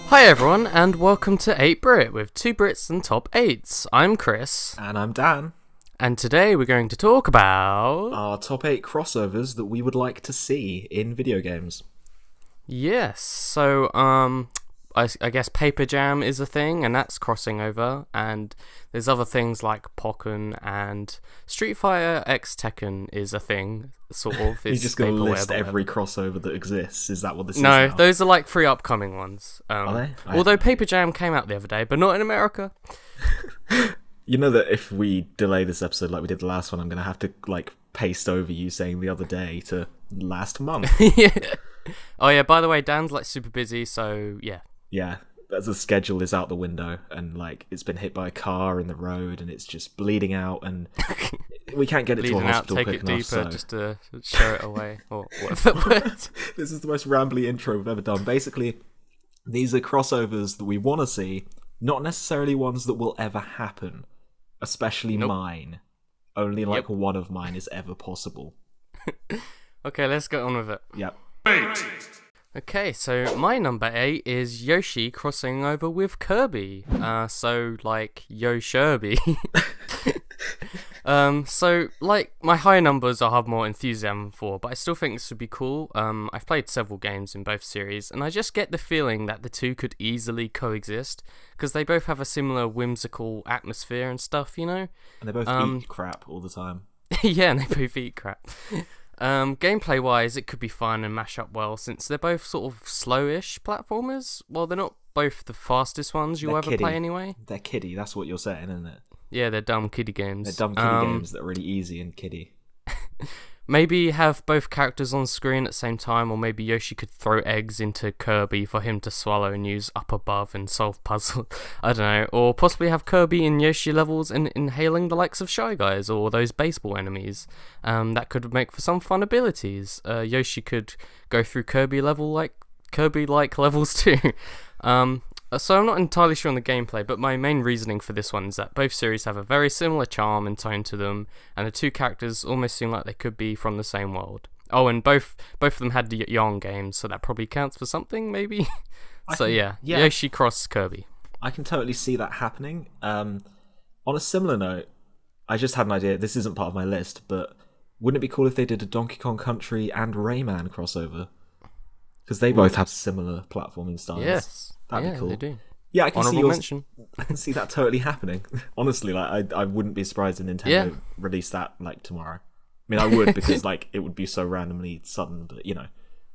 Hi everyone, and welcome to 8-Brit with 2 Brits and Top 8s. I'm Chris. And I'm Dan. And today we're going to talk about... our top 8 crossovers that we would like to see in video games. Yes, so, I guess Paper Jam is a thing, and that's crossing over, and there's other things like Pokken, and Street Fighter X Tekken is a thing, sort of. You're just going to list every crossover that exists, is that what this is No, now? those are like 3 upcoming ones. Are they? Although Paper Jam came out the other day, but not in America. You know that if we delay this episode like we did the last one, I'm going to have to, paste over you saying the other day to last month. Yeah. Oh yeah, by the way, Dan's super busy, so yeah. Yeah, as the schedule is out the window, and it's been hit by a car in the road, and it's just bleeding out, and we can't get it to a hospital take quick it enough. deeper So just to show it away, or whatever the word. This is the most rambly intro we've ever done. Basically, these are crossovers that we want to see, not necessarily ones that will ever happen, especially mine. Only one of mine is ever possible. Okay, let's get on with it. Yep. 8. Okay, so my number 8 is Yoshi crossing over with Kirby. Yo Sherby. My higher numbers I have more enthusiasm for, but I still think this would be cool. I've played several games in both series, and I just get the feeling that the two could easily coexist, because they both have a similar whimsical atmosphere and stuff, you know? And they both eat crap all the time. Yeah, and they both eat crap. Gameplay wise, it could be fun and mash up well, since they're both sort of slowish platformers. Well, they're not both the fastest ones you'll ever play anyway. They're kiddie, that's what you're saying, isn't it? Yeah, they're dumb kiddie games. They're dumb kiddie games that are really easy and kiddie. Maybe have both characters on screen at the same time, or maybe Yoshi could throw eggs into Kirby for him to swallow and use up above and solve puzzles. I don't know. Or possibly have Kirby in Yoshi levels and inhaling the likes of Shy Guys or those baseball enemies. That could make for some fun abilities. Yoshi could go through Kirby-like levels too. So I'm not entirely sure on the gameplay, but my main reasoning for this one is that both series have a very similar charm and tone to them, and the two characters almost seem like they could be from the same world. Oh, and both of them had the Young games, so that probably counts for something, maybe? Yoshi cross Kirby. I can totally see that happening. On a similar note, I just had an idea, this isn't part of my list, but wouldn't it be cool if they did a Donkey Kong Country and Rayman crossover? Because they both have similar platforming styles. Yes. That'd be cool. They do. Yeah, I can mention. I can see that totally happening. Honestly, I wouldn't be surprised if Nintendo released that tomorrow. I mean, I would because it would be so randomly sudden, but you know.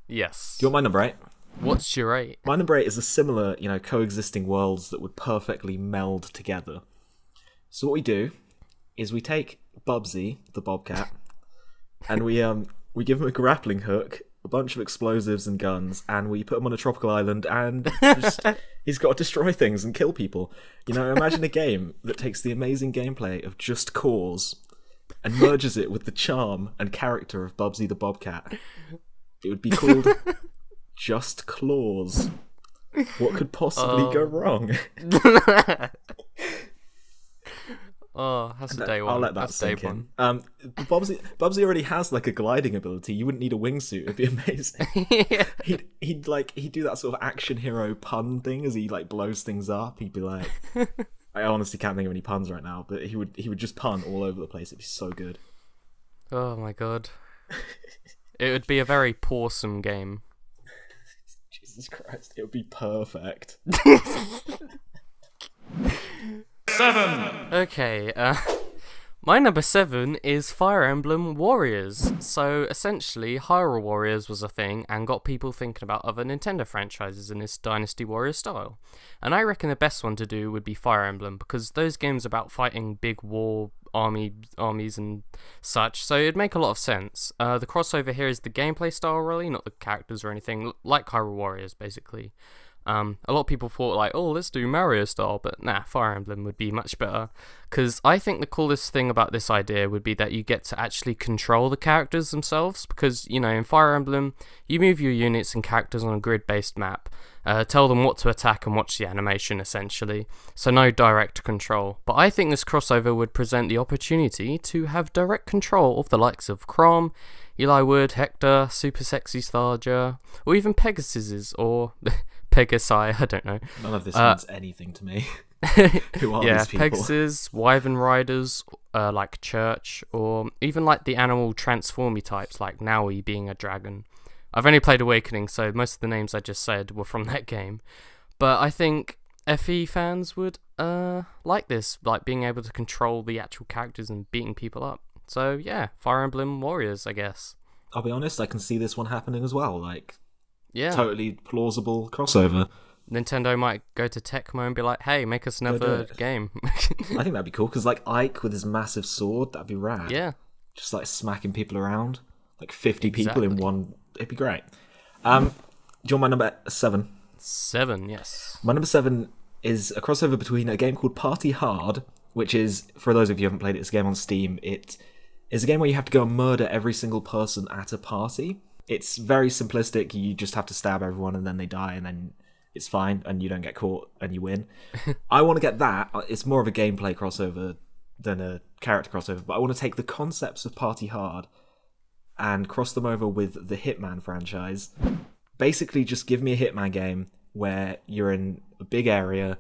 Yes. Do you want my number 8? What's your 8? My number 8 is a similar, coexisting worlds that would perfectly meld together. So what we do is we take Bubsy, the Bobcat, and we give him a grappling hook, a bunch of explosives and guns, and we put him on a tropical island, and he's got to destroy things and kill people. Imagine a game that takes the amazing gameplay of Just Cause and merges it with the charm and character of Bubsy the Bobcat. It would be called Just Claws. What could possibly go wrong? Oh, that's a day one. I'll let that sink in. Bubsy already has a gliding ability. You wouldn't need a wingsuit. It'd be amazing. Yeah. He'd do that sort of action hero pun thing as he blows things up. He'd be like, I honestly can't think of any puns right now, but he would just pun all over the place. It'd be so good. Oh my god. It would be a very pawsome game. Jesus Christ, it would be perfect. 7. Okay, my number 7 is Fire Emblem Warriors. So essentially, Hyrule Warriors was a thing and got people thinking about other Nintendo franchises in this Dynasty Warrior style. And I reckon the best one to do would be Fire Emblem, because those games are about fighting big war armies and such, so it'd make a lot of sense. The crossover here is the gameplay style, really, not the characters or anything, like Hyrule Warriors, basically. A lot of people thought let's do Mario style, but nah, Fire Emblem would be much better, because I think the coolest thing about this idea would be that you get to actually control the characters themselves, because, in Fire Emblem, you move your units and characters on a grid-based map, tell them what to attack and watch the animation, essentially, so no direct control. But I think this crossover would present the opportunity to have direct control of the likes of Chrom, Eli Wood, Hector, Super Sexy Starger, or even Pegasus's, or Pegasi, I don't know. None of this means anything to me. Who are Yeah, these people? Pegasus, Wyvern Riders, like Church, or even like the animal transformy types, like Naui being a dragon. I've only played Awakening, so most of the names I just said were from that game. But I think FE fans would like this, like being able to control the actual characters and beating people up. So yeah, Fire Emblem Warriors, I guess. I'll be honest, I can see this one happening as well. Like, Yeah. totally plausible crossover. Nintendo might go to Tecmo and be like, hey, make us another game. I think that'd be cool, because like Ike with his massive sword, that'd be rad. Yeah. Just like smacking people around. Like 50 people in Exactly. one. It'd be great. Do you want my number 7? 7, yes. My number 7 is a crossover between a game called Party Hard, which is, for those of you who haven't played it, it's a game on Steam. It is a game where you have to go and murder every single person at a party. It's very simplistic. You just have to stab everyone and then they die and then it's fine and you don't get caught and you win. I want to get that. It's more of a gameplay crossover than a character crossover, but I want to take the concepts of Party Hard and cross them over with the Hitman franchise. Basically, just give me a Hitman game where you're in a big area,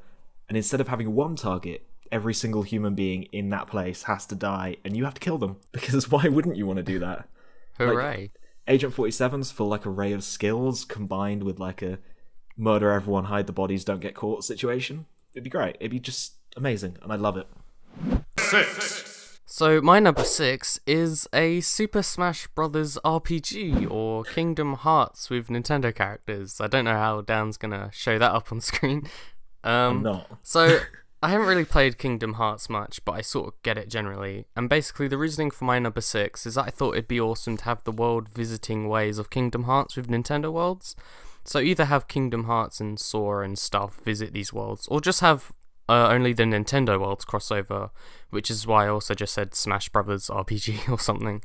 and instead of having one target, every single human being in that place has to die, and you have to kill them. Because why wouldn't you want to do that? Hooray. Agent 47's full like array of skills combined with like a murder everyone, hide the bodies, don't get caught situation. It'd be great. It'd be just amazing, and I love it. 6, So my number 6 is a Super Smash Brothers RPG, or Kingdom Hearts with Nintendo characters. I don't know how Dan's gonna show that up on screen. I'm not. So I haven't really played Kingdom Hearts much, but I sort of get it generally. And basically the reasoning for my number 6 is that I thought it'd be awesome to have the world visiting ways of Kingdom Hearts with Nintendo worlds. So either have Kingdom Hearts and Sora and stuff visit these worlds, or just have only the Nintendo worlds crossover, which is why I also just said Smash Brothers RPG or something.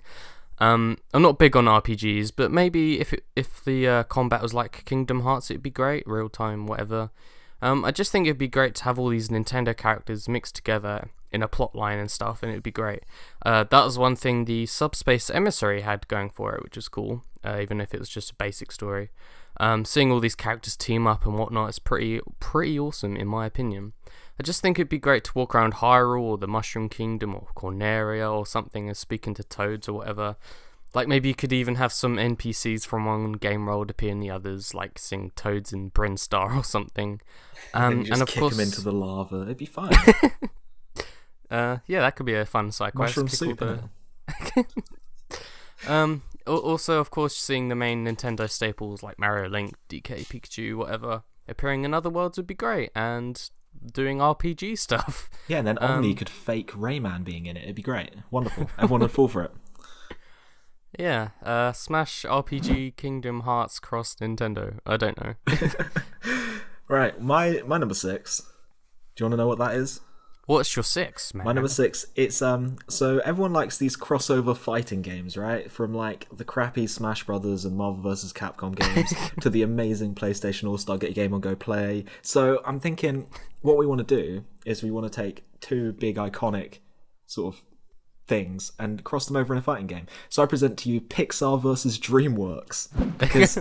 I'm not big on RPGs, but maybe if the combat was like Kingdom Hearts, it'd be great, real time, whatever. I just think it'd be great to have all these Nintendo characters mixed together in a plot line and stuff, and it'd be great. That was one thing the Subspace Emissary had going for it, which was cool, even if it was just a basic story. Seeing all these characters team up and whatnot is pretty awesome in my opinion. I just think it'd be great to walk around Hyrule or the Mushroom Kingdom or Corneria or something and speaking to toads or whatever. Like maybe you could even have some NPCs from one game world appear in the others, like seeing toads in Brinstar or something. And just and of kick course, them into the lava. It'd be fun. yeah, that could be a fun side quest. Mushroom Kick all soup. the- Also, of course, seeing the main Nintendo staples like Mario, Link, DK, Pikachu, whatever, appearing in other worlds would be great, and doing RPG stuff. Yeah, and then Omni could fake Rayman being in it. It'd be great. Wonderful. Everyone would fall for it. Yeah, Smash RPG Kingdom Hearts cross Nintendo. I don't know. Right, my number 6. Do you want to know what that is? What's your 6, man? My number 6, it's so everyone likes these crossover fighting games, right? From like the crappy Smash Brothers and Marvel vs. Capcom games to the amazing PlayStation All-Star Get Your Game On Go Play. So I'm thinking what we want to do is we want to take two big iconic sort of things and cross them over in a fighting game. So I present to you Pixar versus DreamWorks. Because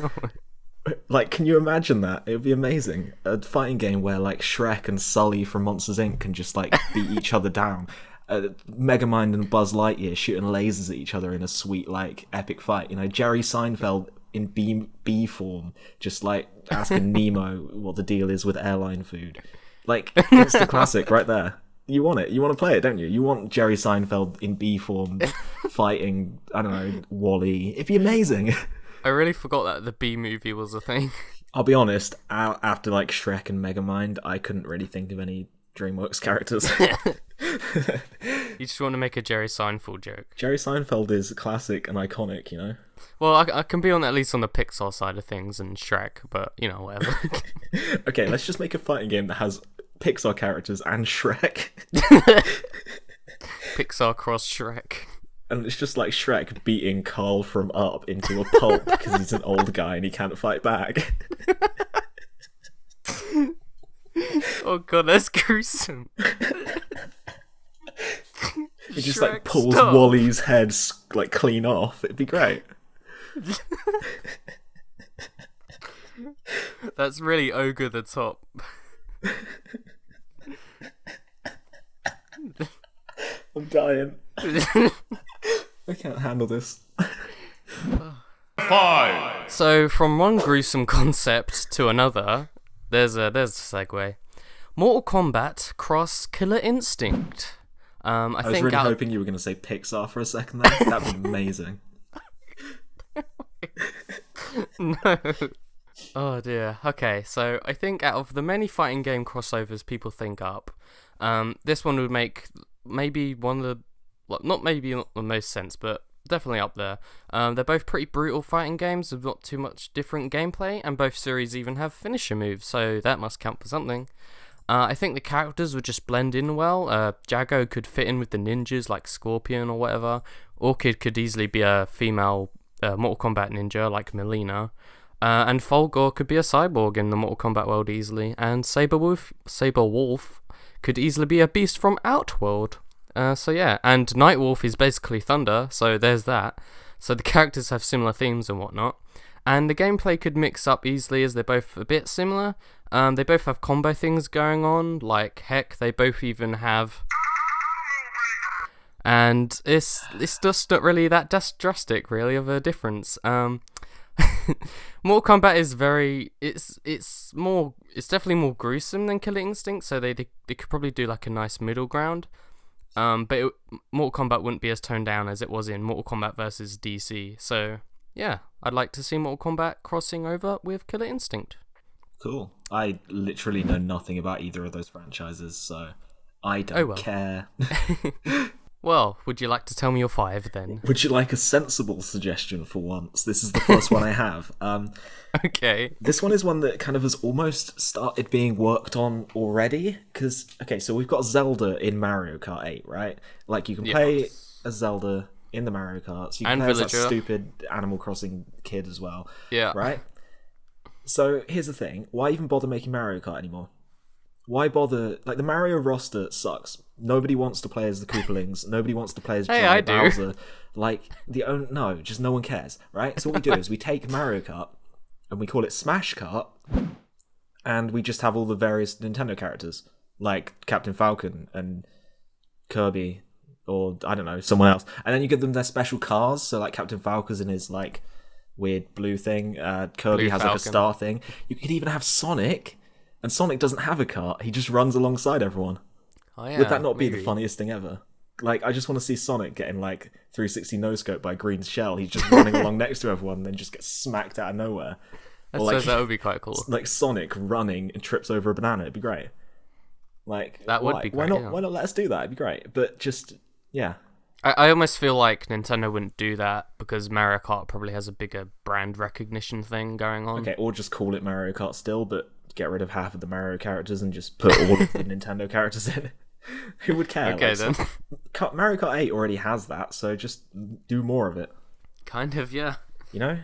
like, can you imagine that? It would be amazing. A fighting game where like Shrek and Sully from Monsters Inc. can just like beat each other down. Megamind and Buzz Lightyear shooting lasers at each other in a sweet like epic fight. You know, Jerry Seinfeld in bee form, just like asking Nemo what the deal is with airline food. Like, it's the classic right there. You want it. You want to play it, don't you? You want Jerry Seinfeld in bee form fighting, I don't know, Wall-E. It'd be amazing. I really forgot that the B movie was a thing. I'll be honest, after like Shrek and Megamind, I couldn't really think of any DreamWorks characters. You just want to make a Jerry Seinfeld joke. Jerry Seinfeld is classic and iconic, you know? Well, I can be on at least on the Pixar side of things and Shrek, but you know, whatever. Okay, let's just make a fighting game that has Pixar characters and Shrek. Pixar cross Shrek. And it's just like Shrek beating Carl from Up into a pulp because he's an old guy and he can't fight back. Oh god, that's gruesome. He just like Shrek, pulls stop. Wally's head like clean off. It'd be great. That's really over the top. I'm dying. I can't handle this. 5. So, from one gruesome concept to another, there's a segue. Mortal Kombat cross Killer Instinct. I was think really hoping you were going to say Pixar for a second there. That'd be amazing. No. Oh dear. Okay, so I think out of the many fighting game crossovers people think up, this one would make maybe one of the, well, not the most sense, but definitely up there. They're both pretty brutal fighting games with not too much different gameplay, and both series even have finisher moves, so that must count for something. I think the characters would just blend in well. Jago could fit in with the ninjas like Scorpion or whatever. Orchid could easily be a female Mortal Kombat ninja like Melina. And Fulgor could be a cyborg in the Mortal Kombat world easily. And Saber Wolf could easily be a beast from Outworld. So yeah, and Nightwolf is basically Thunder, so there's that. So the characters have similar themes and whatnot. And the gameplay could mix up easily as they're both a bit similar. They both have combo things going on, like heck, they both even have... And it's just not really that drastic, really, of a difference. Mortal Kombat is it's definitely more gruesome than Killer Instinct, so they could probably do like a nice middle ground. But Mortal Kombat wouldn't be as toned down as it was in Mortal Kombat versus DC. So yeah, I'd like to see Mortal Kombat crossing over with Killer Instinct. Cool. I literally know nothing about either of those franchises, so I don't care. Well, would you like to tell me your 5 then? Would you like a sensible suggestion for once? This is the first one I have. Okay. This one is one that kind of has almost started being worked on already. Because, okay, so we've got Zelda in Mario Kart 8, right? Like, you can play as Zelda in the Mario Kart. So you can play as that stupid Animal Crossing kid as well. Yeah. Right? So, here's the thing. Why even bother making Mario Kart anymore? Why bother? Like, the Mario roster sucks. Nobody wants to play as the Koopalings. Nobody wants to play as Giant Bowser. Like, just no one cares, right? So what we do is we take Mario Kart and we call it Smash Kart, and we just have all the various Nintendo characters, like Captain Falcon and Kirby, or, I don't know, someone else. And then you give them their special cars, so, like, Captain Falcon's in his, like, weird blue thing. Kirby Blue has, Falcon. like, a star thing. You could even have Sonic. And Sonic doesn't have a cart, he just runs alongside everyone. Oh, yeah, Would that not be maybe the funniest thing ever? Like, I just want to see Sonic getting, like, 360 no-scope by Green's shell. He's just running along next to everyone and then just gets smacked out of nowhere. I suppose that would be quite cool. Like, Sonic running and trips over a banana, it'd be great. Like, that would be great, Why not let us do that? It'd be great. But just, yeah. I almost feel like Nintendo wouldn't do that because Mario Kart probably has a bigger brand recognition thing going on. Okay, or just call it Mario Kart still, but get rid of half of the Mario characters and just put all of the Nintendo characters in. Who would care? Okay, like, then. Mario Kart 8 already has that, so just do more of it. Kind of, yeah. You know?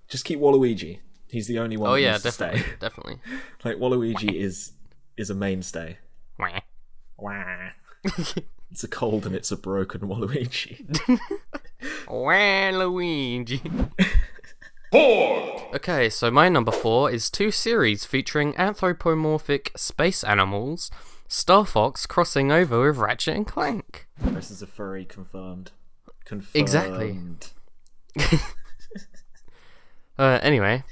Just keep Waluigi. He's the only one that needs to stay. Definitely. Like, Waluigi is a mainstay. Wah. Wah. It's a cold and it's a broken Waluigi. Waluigi. 4. Okay, so my number 4 is 2 series featuring anthropomorphic space animals, Star Fox crossing over with Ratchet and Clank. This is a furry confirmed. Exactly. Anyway,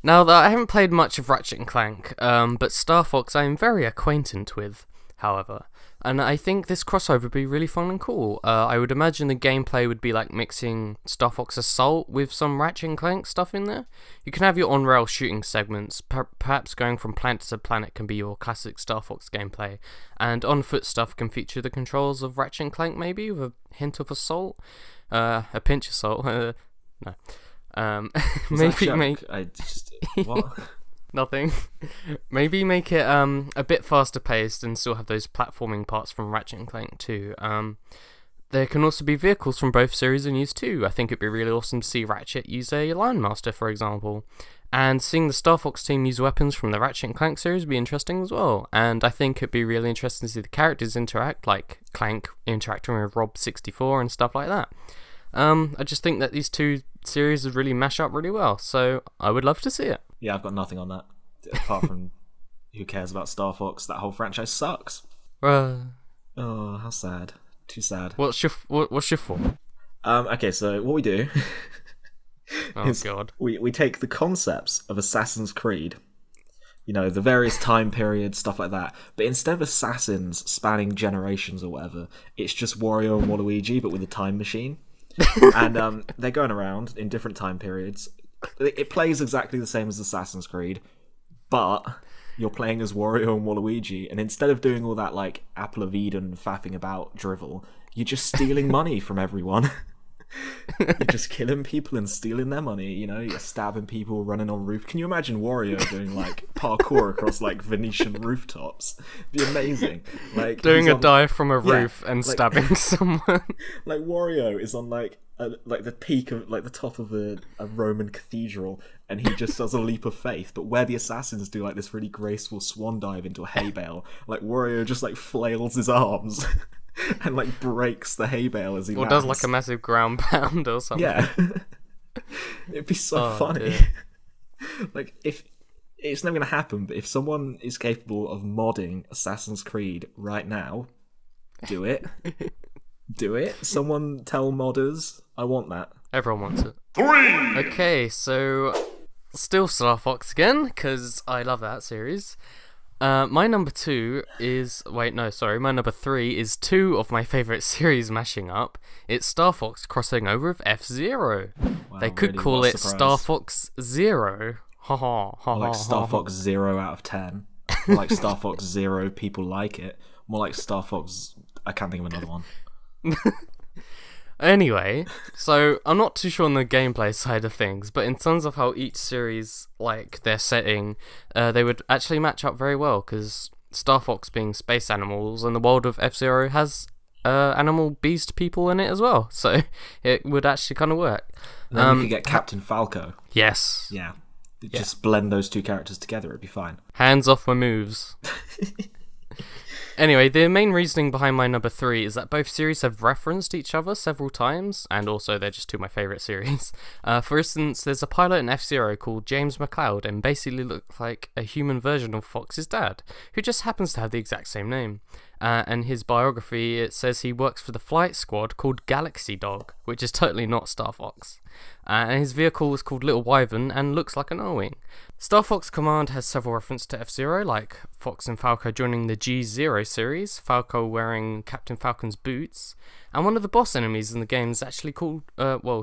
now that I haven't played much of Ratchet and Clank, but Star Fox I am very acquainted with, however. And I think this crossover would be really fun and cool. I would imagine the gameplay would be like mixing Star Fox Assault with some Ratchet and Clank stuff in there. You can have your on-rail shooting segments, perhaps going from planet to planet can be your classic Star Fox gameplay, and on-foot stuff can feature the controls of Ratchet and Clank maybe, with a hint of Assault, a pinch of Assault, no. Maybe I just... What? Nothing. Maybe make it a bit faster paced and still have those platforming parts from Ratchet and Clank too. There can also be vehicles from both series in use too. I think it'd be really awesome to see Ratchet use a Lion Master, for example. And seeing the Star Fox team use weapons from the Ratchet and Clank series would be interesting as well. And I think it'd be really interesting to see the characters interact, like Clank interacting with Rob 64 and stuff like that. I just think that these two series would really mash up really well, so I would love to see it. Yeah, I've got nothing on that apart from who cares about Star Fox? That whole franchise sucks. Oh, how sad. Too sad. What's your four? Okay, so what we do is God. we take the concepts of Assassin's Creed, you know, the various time periods, stuff like that, but instead of assassins spanning generations or whatever, it's just Wario and Waluigi, but with a time machine. And they're going around in different time periods. It plays exactly the same as Assassin's Creed, but you're playing as Wario and Waluigi, and instead of doing all that, like, Apple of Eden faffing about drivel, you're just stealing money from everyone. You're just killing people and stealing their money, you know, you're stabbing people, running on roof. Can you imagine Wario doing, like, parkour across, like, Venetian rooftops? It'd be amazing. Like, doing a dive from a roof and like, stabbing someone. Like, Wario is on, like the peak of, like, the top of a Roman cathedral, and he just does a leap of faith, but where the assassins do, like, this really graceful swan dive into a hay bale, like, Wario just, like, flails his arms and, like, breaks the hay bale as he lands. Or does, like, a massive ground pound or something. Yeah. It'd be so funny. Like, if it's never going to happen, but if someone is capable of modding Assassin's Creed right now, do it. Do it. Someone tell modders. I want that. Everyone wants it. 3! Okay, so still Star Fox again, because I love that series. My number 3 is two of my favourite series mashing up. It's Star Fox crossing over with FZero. Wow, they could really, call what a it surprise. Star Fox Zero. Ha ha ha. More like Star Fox 0 out of 10. More like Star Fox 0, people like it. More like Star Fox... I can't think of another one. Anyway, so I'm not too sure on the gameplay side of things, but in terms of how each series, like, their setting, they would actually match up very well, because Star Fox being space animals, and the world of F-Zero has animal beast people in it as well, so it would actually kind of work. And then we could get Captain Falco. Yes. Yeah. Just blend those two characters together, it'd be fine. Hands off my moves. Anyway, the main reasoning behind my number 3 is that both series have referenced each other several times, and also they're just two of my favourite series. For instance, there's a pilot in F-Zero called James McCloud, and basically looks like a human version of Fox's dad, who just happens to have the exact same name. And his biography, it says he works for the flight squad called Galaxy Dog, which is totally not Star Fox. And his vehicle is called Little Wyvern and looks like an O-Wing. Star Fox Command has several references to F-Zero, like Fox and Falco joining the G-Zero series, Falco wearing Captain Falcon's boots, and one of the boss enemies in the game is actually called,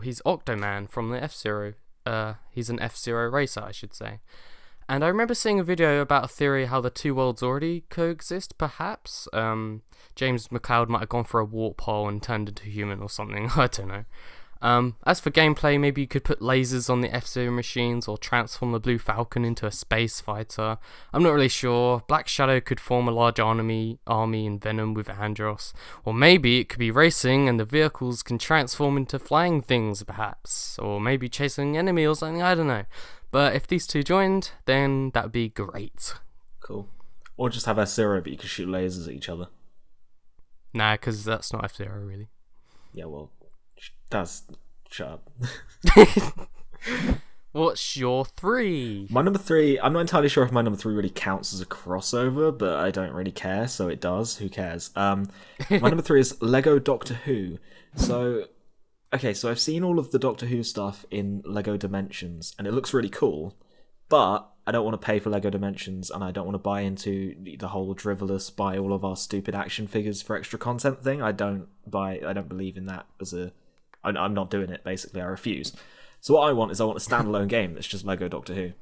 he's Octoman from the F-Zero. He's an F-Zero racer, I should say. And I remember seeing a video about a theory how the two worlds already coexist, perhaps. James McCloud might have gone for a warp hole and turned into a human or something, I don't know. As for gameplay, maybe you could put lasers on the F-Zero machines or transform the Blue Falcon into a space fighter. I'm not really sure. Black Shadow could form a large army in Venom with Andros. Or maybe it could be racing and the vehicles can transform into flying things, perhaps. Or maybe chasing an enemy or something, I don't know. But if these two joined, then that would be great. Cool. Or just have F-Zero, but you can shoot lasers at each other. Nah, because that's not F-Zero, really. Yeah, well... Shut up. What's your 3? My number 3, I'm not entirely sure if my number 3 really counts as a crossover, but I don't really care, so it does. Who cares? My number 3 is Lego Doctor Who. So I've seen all of the Doctor Who stuff in Lego Dimensions, and it looks really cool, but I don't want to pay for Lego Dimensions, and I don't want to buy into the whole drivelous buy all of our stupid action figures for extra content thing. I don't believe in that as a... I'm not doing it, basically. I refuse. So what I want a standalone game that's just Lego Doctor Who.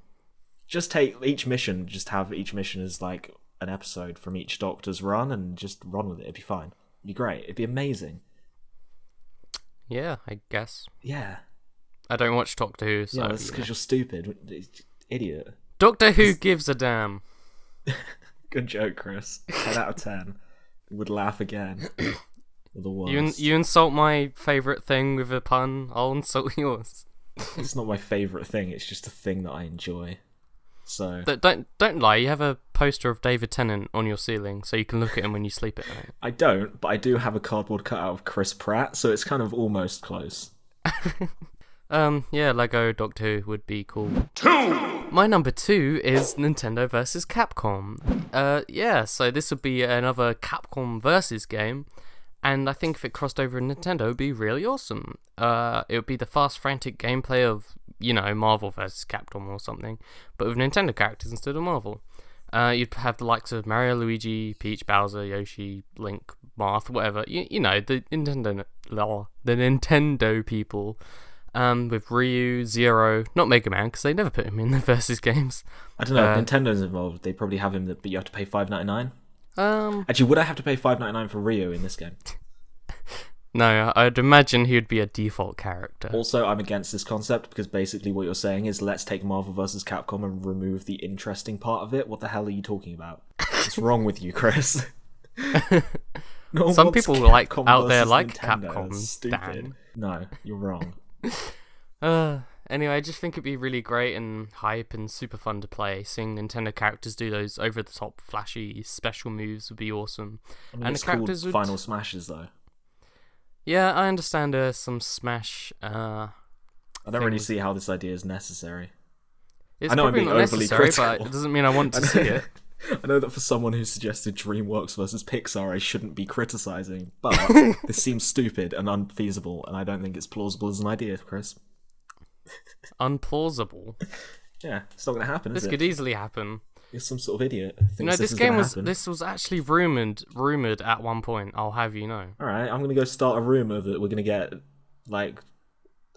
Just take each mission, just have each mission as like an episode from each Doctor's run and just run with it. It'd be fine. It'd be great. It'd be amazing. Yeah, I guess. Yeah. I don't watch Doctor Who, so... Yeah, that's because you're stupid. Idiot. Doctor Who gives a damn. Good joke, Chris. 10 out of 10. Would laugh again. The worst. You insult my favourite thing with a pun, I'll insult yours. It's not my favourite thing, it's just a thing that I enjoy. So Don't lie, you have a poster of David Tennant on your ceiling, so you can look at him when you sleep at night. I don't, but I do have a cardboard cutout of Chris Pratt, so it's kind of almost close. Yeah, Lego Doctor Who would be cool. 2, My number 2 is Nintendo versus Capcom. Yeah, so this would be another Capcom versus game, and I think if it crossed over in Nintendo, it would be really awesome. It would be the fast, frantic gameplay of, Marvel versus Capcom or something, but with Nintendo characters instead of Marvel. You'd have the likes of Mario, Luigi, Peach, Bowser, Yoshi, Link, Marth, whatever. You know, the Nintendo people. With Ryu, Zero, not Mega Man, because they never put him in the versus games. I don't know, if Nintendo's involved, they probably have him, but you have to pay $5.99. Um, Actually, would I have to pay $5.99 for Ryu in this game? No, I'd imagine he would be a default character. Also, I'm against this concept, because basically what you're saying is, let's take Marvel vs. Capcom and remove the interesting part of it. What the hell are you talking about? What's wrong with you, Chris? No, Some what's people Capcom out there versus like Nintendo? Capcom, That's stupid. Dan. No, you're wrong. Anyway, I just think it'd be really great and hype and super fun to play. Seeing Nintendo characters do those over-the-top, flashy, special moves would be awesome. I mean, And it's the characters called would... Final Smashes, though. Yeah, I understand some Smash... I don't really see how this idea is necessary. It's I know I'm probably being not overly necessary, critical. but it doesn't mean I want to see it. I know that for someone who suggested DreamWorks versus Pixar, I shouldn't be criticising, but this seems stupid and unfeasible, and I don't think it's plausible as an idea, Chris. Unplausible. Yeah, it's not going to happen, This is could it? easily happen. You're some sort of idiot. Who thinks This is game gonna was happen. this was actually rumored at one point. I'll have you know. All right, I'm going to go start a rumor that we're going to get like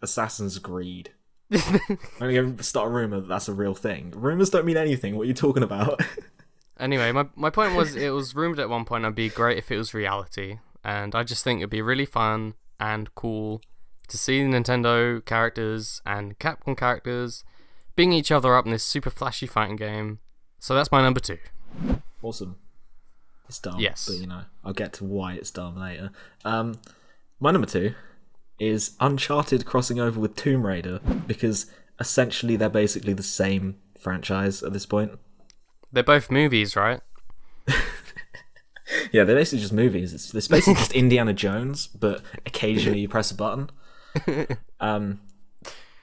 Assassin's Creed. I'm going to go start a rumor that that's a real thing. Rumors don't mean anything. What are you talking about? Anyway, my point was it was rumored at one point. It'd be great if it was reality, and I just think it'd be really fun and cool to see Nintendo characters and Capcom characters beating each other up in this super flashy fighting game. So that's my number 2. Awesome. It's dumb. Yes. But I'll get to why it's dumb later. My number 2 is Uncharted crossing over with Tomb Raider, because essentially they're basically the same franchise at this point. They're both movies, right? Yeah, they're basically just movies. It's basically just Indiana Jones, but occasionally you press a button. What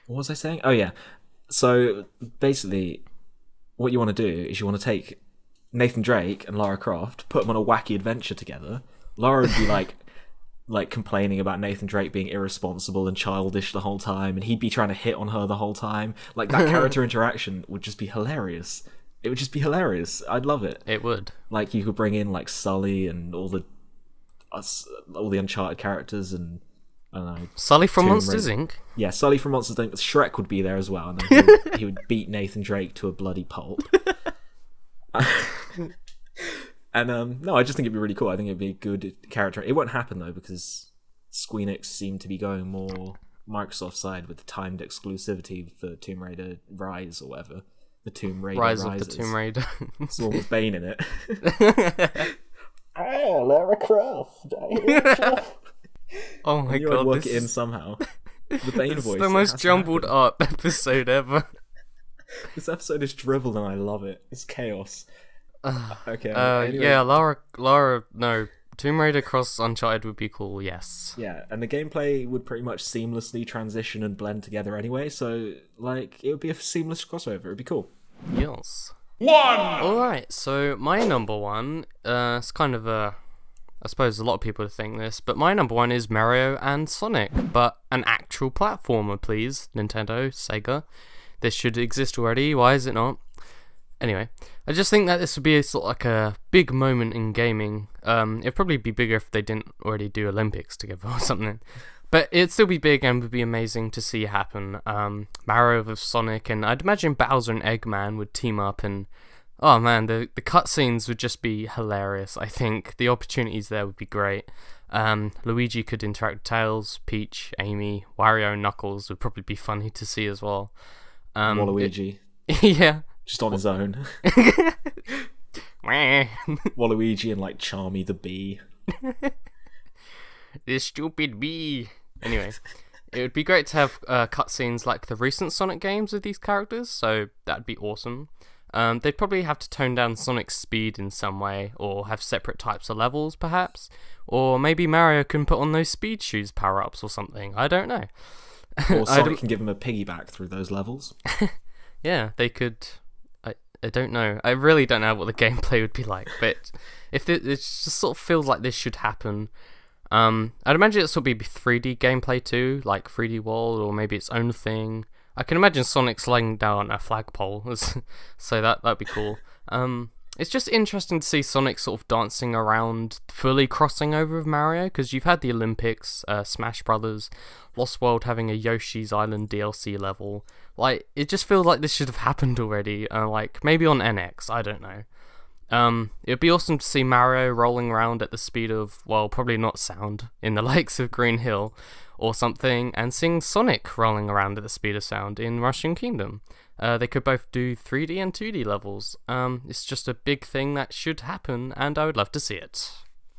was I saying? Oh yeah. So basically, what you want to do is you want to take Nathan Drake and Lara Croft, put them on a wacky adventure together. Lara would be like complaining about Nathan Drake being irresponsible and childish the whole time, and he'd be trying to hit on her the whole time. Like, that character interaction would just be hilarious. It would just be hilarious. I'd love it. It would. Like, you could bring in like Sully and all the Uncharted characters, and I don't know. Sully from Tomb Monsters Raider. Inc. Yeah, Sully from Monsters Inc. Shrek would be there as well, and then he would beat Nathan Drake to a bloody pulp. And no, I just think it'd be really cool. I think it'd be a good character. It won't happen though, because Squeenix seem to be going more Microsoft side with the timed exclusivity for Tomb Raider Rise or whatever. The Tomb Raider Rise Rises. of the Tomb Raider. It's the one with Bane in it. Oh, Lara Croft. Oh my I knew god, I'd work this it in is, somehow. The Bane this voice. is the it most has to jumbled happen. up episode ever. This episode is dribbled and I love it. It's chaos. Okay. Anyway. Yeah, Lara, no, Tomb Raider cross Uncharted would be cool, yes. Yeah, and the gameplay would pretty much seamlessly transition and blend together anyway, so, like, it would be a seamless crossover. It'd be cool. Yes. 1, Alright, so my number 1, it's kind of a... I suppose a lot of people think this, but my number 1 is Mario and Sonic, but an actual platformer, please. Nintendo, Sega. This should exist already, why is it not? Anyway, I just think that this would be sort of like a big moment in gaming. It'd probably be bigger if they didn't already do Olympics together or something. But it'd still be big and would be amazing to see happen. Mario with Sonic, and I'd imagine Bowser and Eggman would team up, and oh man, the cutscenes would just be hilarious. I think the opportunities there would be great. Luigi could interact with Tails, Peach, Amy, Wario, and Knuckles would probably be funny to see as well. Waluigi. Yeah. Just on his own. Waluigi and, like, Charmy the Bee. This stupid bee. Anyway, it would be great to have cutscenes like the recent Sonic games with these characters, so that'd be awesome. They'd probably have to tone down Sonic's speed in some way, or have separate types of levels, perhaps. Or maybe Mario can put on those speed shoes power-ups or something, I don't know. Or Sonic can give him a piggyback through those levels. Yeah, they could. I don't know. I really don't know what the gameplay would be like, but if it just sort of feels like this should happen. I'd imagine it sort of be 3D gameplay too, like 3D World, or maybe its own thing. I can imagine Sonic sliding down a flagpole, so that'd be cool. It's just interesting to see Sonic sort of dancing around, fully crossing over with Mario, because you've had the Olympics, Smash Brothers, Lost World having a Yoshi's Island DLC level. Like, it just feels like this should have happened already, like, maybe on NX, I don't know. It'd be awesome to see Mario rolling around at the speed of, well, probably not sound, in the likes of Green Hill, or something, and seeing Sonic rolling around at the speed of sound in Mushroom Kingdom. They could both do 3D and 2D levels. It's just a big thing that should happen, and I would love to see it.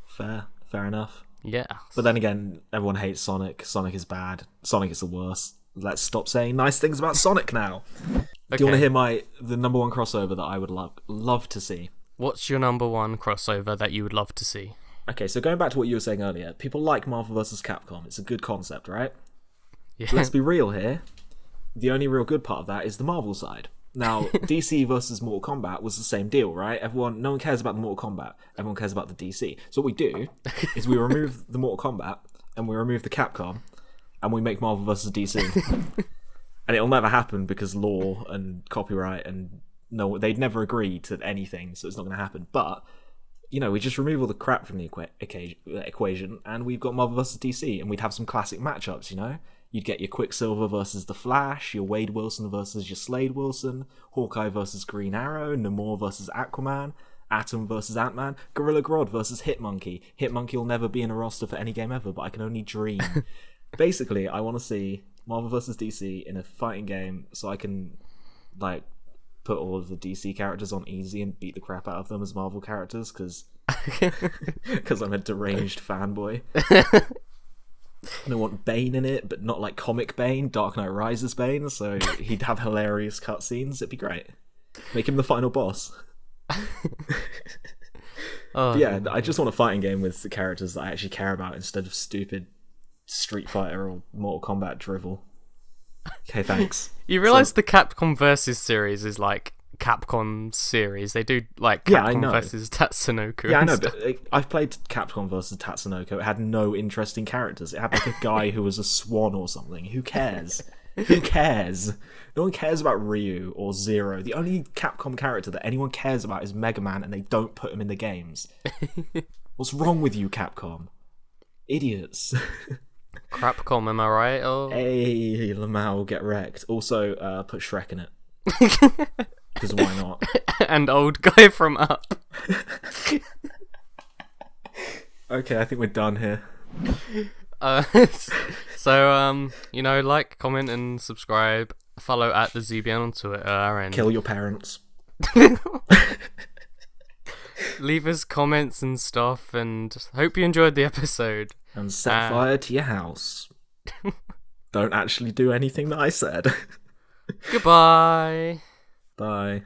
Fair enough. Yeah. But then again, everyone hates Sonic. Sonic is bad. Sonic is the worst. Let's stop saying nice things about Sonic now. Okay. Do you want to hear the number one crossover that I would love to see? What's your number one crossover that you would love to see? Okay, so going back to what you were saying earlier, people like Marvel vs. Capcom. It's a good concept, right? Yeah. Let's be real here. The only real good part of that is the Marvel side. Now, DC versus Mortal Kombat was the same deal, right? No one cares about the Mortal Kombat. Everyone cares about the DC. So what we do is we remove the Mortal Kombat and we remove the Capcom and we make Marvel vs. DC. And it'll never happen because law and copyright and they'd never agree to anything, so it's not going to happen. But, we just remove all the crap from the equation and we've got Marvel vs. DC and we'd have some classic matchups, You'd get your Quicksilver versus The Flash, your Wade Wilson versus your Slade Wilson, Hawkeye versus Green Arrow, Namor versus Aquaman, Atom versus Ant-Man, Gorilla Grodd versus Hitmonkey. Hitmonkey will never be in a roster for any game ever, but I can only dream. Basically, I want to see Marvel vs. DC in a fighting game so I can, put all of the DC characters on easy and beat the crap out of them as Marvel characters, because I'm a deranged fanboy. And I want Bane in it, but not like comic Bane, Dark Knight Rises Bane, so he'd have hilarious cutscenes. It'd be great. Make him the final boss. I just want a fighting game with the characters that I actually care about instead of stupid Street Fighter or Mortal Kombat drivel. Okay, thanks. You realise the Capcom Versus series is like Capcom series. They do Capcom versus Tatsunoko. Yeah, I know, but I've played Capcom versus Tatsunoko. It had no interesting characters. It had a guy who was a swan or something. Who cares? Who cares? No one cares about Ryu or Zero. The only Capcom character that anyone cares about is Mega Man, and they don't put him in the games. What's wrong with you, Capcom? Idiots. Crapcom, am I right? Oh. Hey, Lamau, get wrecked. Also, put Shrek in it. Because why not? And old guy from Up. Okay, I think we're done here. So, like, comment, and subscribe. Follow at the ZBN on Twitter. And kill your parents. Leave us comments and stuff, and hope you enjoyed the episode. And set fire to your house. Don't actually do anything that I said. Goodbye. Bye.